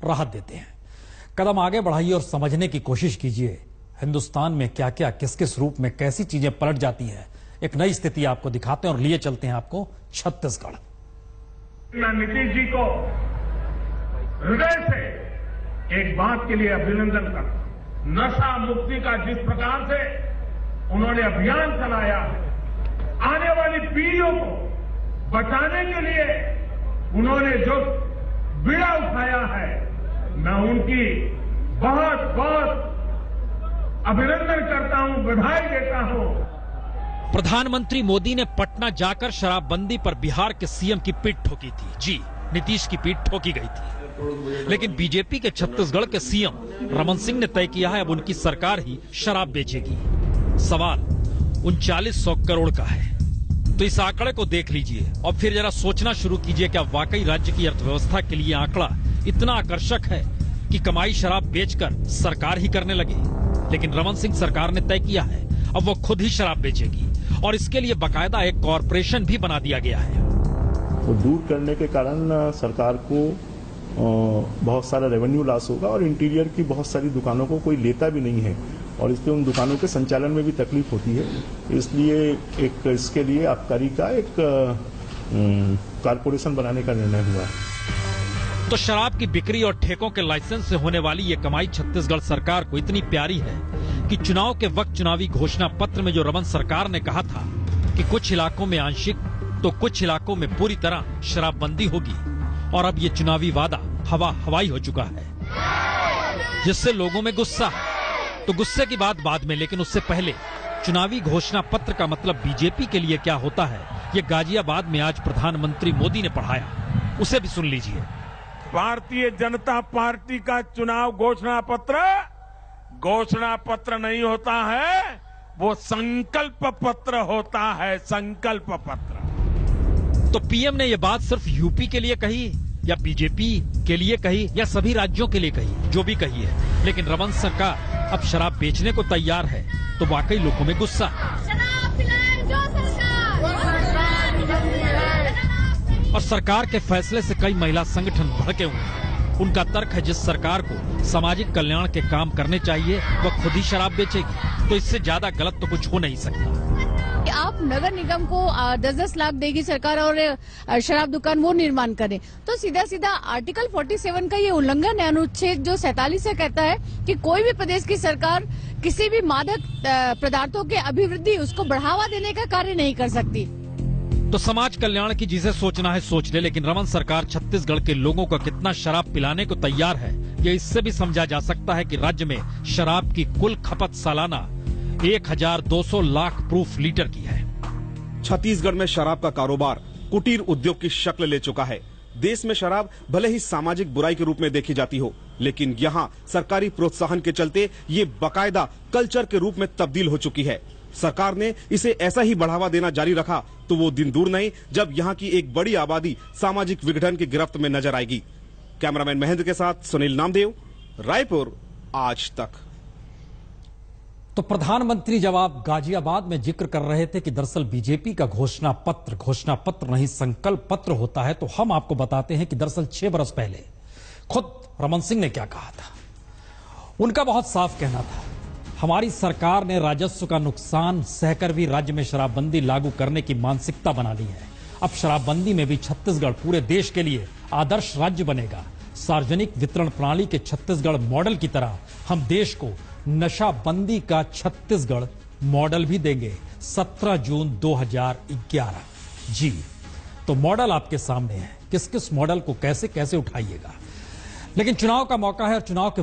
राहत देते हैं। कदम आगे बढ़ाइए और समझने की कोशिश कीजिए हिंदुस्तान में क्या क्या किस किस रूप में कैसी चीजें पलट जाती हैं। एक नई स्थिति आपको दिखाते हैं और लिए चलते हैं आपको छत्तीसगढ़। नीतीश जी को हृदय से एक बात के लिए अभिनंदन करता हूं। नशा मुक्ति का जिस प्रकार से उन्होंने अभियान चलाया है, आने वाली पीढ़ियों को बचाने के लिए उन्होंने जो बीड़ा उठाया है, मैं उनकी बहुत बहुत अभिनंदन करता हूं, बधाई देता हूं। प्रधानमंत्री मोदी ने पटना जाकर शराबबंदी पर बिहार के सीएम की पीठ ठोकी थी। जी, नीतीश की पीठ ठोकी गई थी। लेकिन बीजेपी के छत्तीसगढ़ के सीएम रमन सिंह ने तय किया है अब उनकी सरकार ही शराब बेचेगी। सवाल 3900 करोड़ का है। तो इस आंकड़े को देख लीजिए और फिर जरा सोचना शुरू कीजिए, क्या वाकई राज्य की अर्थव्यवस्था के लिए आंकड़ा इतना आकर्षक है कि कमाई शराब बेचकर सरकार ही करने लगे। लेकिन रमन सिंह सरकार ने तय किया है अब वो खुद ही शराब बेचेगी और इसके लिए बाकायदा एक कॉरपोरेशन भी बना दिया गया है। वो दूर करने के कारण सरकार को बहुत सारा रेवेन्यू लॉस होगा और इंटीरियर की बहुत सारी दुकानों को कोई लेता भी नहीं है और इसलिए उन दुकानों के संचालन में भी तकलीफ होती है। इसलिए इसके लिए आबकारी का एक कॉरपोरेशन बनाने का निर्णय हुआ है। तो शराब की बिक्री और ठेकों के लाइसेंस से होने वाली ये कमाई छत्तीसगढ़ सरकार को इतनी प्यारी है कि चुनाव के वक्त चुनावी घोषणा पत्र में जो रमन सरकार ने कहा था कि कुछ इलाकों में आंशिक तो कुछ इलाकों में पूरी तरह शराबबंदी होगी, और अब ये चुनावी वादा हवाई हो चुका है, जिससे लोगों में गुस्सा है। तो गुस्से की बात बाद में, लेकिन उससे पहले चुनावी घोषणा पत्र का मतलब बीजेपी के लिए क्या होता है, ये गाजियाबाद में आज प्रधानमंत्री मोदी ने पढ़ाया। उसे भी सुन लीजिए। भारतीय जनता पार्टी का चुनाव घोषणा पत्र नहीं होता है, वो संकल्प पत्र होता है। संकल्प पत्र। तो पीएम ने ये बात सिर्फ यूपी के लिए कही या बीजेपी के लिए कही या सभी राज्यों के लिए कही, जो भी कही है, लेकिन रमन सरकार अब शराब बेचने को तैयार है तो वाकई लोगों में गुस्सा है। और सरकार के फैसले से कई महिला संगठन भड़के हुए हैं। उनका तर्क है जिस सरकार को सामाजिक कल्याण के काम करने चाहिए वह खुद ही शराब बेचेगी, तो इससे ज्यादा गलत तो कुछ हो नहीं सकता। कि आप नगर निगम को 10-10 लाख देगी सरकार और शराब दुकान वो निर्माण करें, तो सीधा सीधा आर्टिकल 47 का ये उल्लंघन है। अनुच्छेद जो 47 से कहता है कि कोई भी प्रदेश की सरकार किसी भी मादक पदार्थों के अभिवृद्धि उसको बढ़ावा देने का कार्य नहीं कर सकती। तो समाज कल्याण की जिसे सोचना है सोच ले, लेकिन रमन सरकार छत्तीसगढ़ के लोगों को कितना शराब पिलाने को तैयार है ये इससे भी समझा जा सकता है कि राज्य में शराब की कुल खपत सालाना 1200 लाख प्रूफ लीटर की है। छत्तीसगढ़ में शराब का कारोबार कुटीर उद्योग की शक्ल ले चुका है। देश में शराब भले ही सामाजिक बुराई के रूप में देखी जाती हो, लेकिन यहाँ सरकारी प्रोत्साहन के चलते ये बाकायदा कल्चर के रूप में तब्दील हो चुकी है। सरकार ने इसे ऐसा ही बढ़ावा देना जारी रखा तो वो दिन दूर नहीं जब यहाँ की एक बड़ी आबादी सामाजिक विघटन की गिरफ्त में नजर आएगी। कैमरामैन महेंद्र के साथ सुनील नामदेव, रायपुर, आज तक। तो प्रधानमंत्री जब आप गाजियाबाद में जिक्र कर रहे थे कि दरअसल बीजेपी का घोषणा पत्र नहीं संकल्प पत्र होता है, तो हम आपको बताते हैं कि दरअसल 6 बरस पहले खुद रमन सिंह ने क्या कहा था। उनका बहुत साफ कहना था, हमारी सरकार ने राजस्व का नुकसान सहकर भी राज्य में शराबबंदी लागू करने की मानसिकता बना ली है। अब शराबबंदी में भी छत्तीसगढ़ पूरे देश के लिए आदर्श राज्य बनेगा। सार्वजनिक वितरण प्रणाली के छत्तीसगढ़ मॉडल की तरह हम देश को नशाबंदी का छत्तीसगढ़ मॉडल भी देंगे। 17 जून 2011। जी, तो मॉडल आपके सामने है, किस किस मॉडल को कैसे कैसे उठाइएगा। लेकिन चुनाव का मौका है और चुनाव के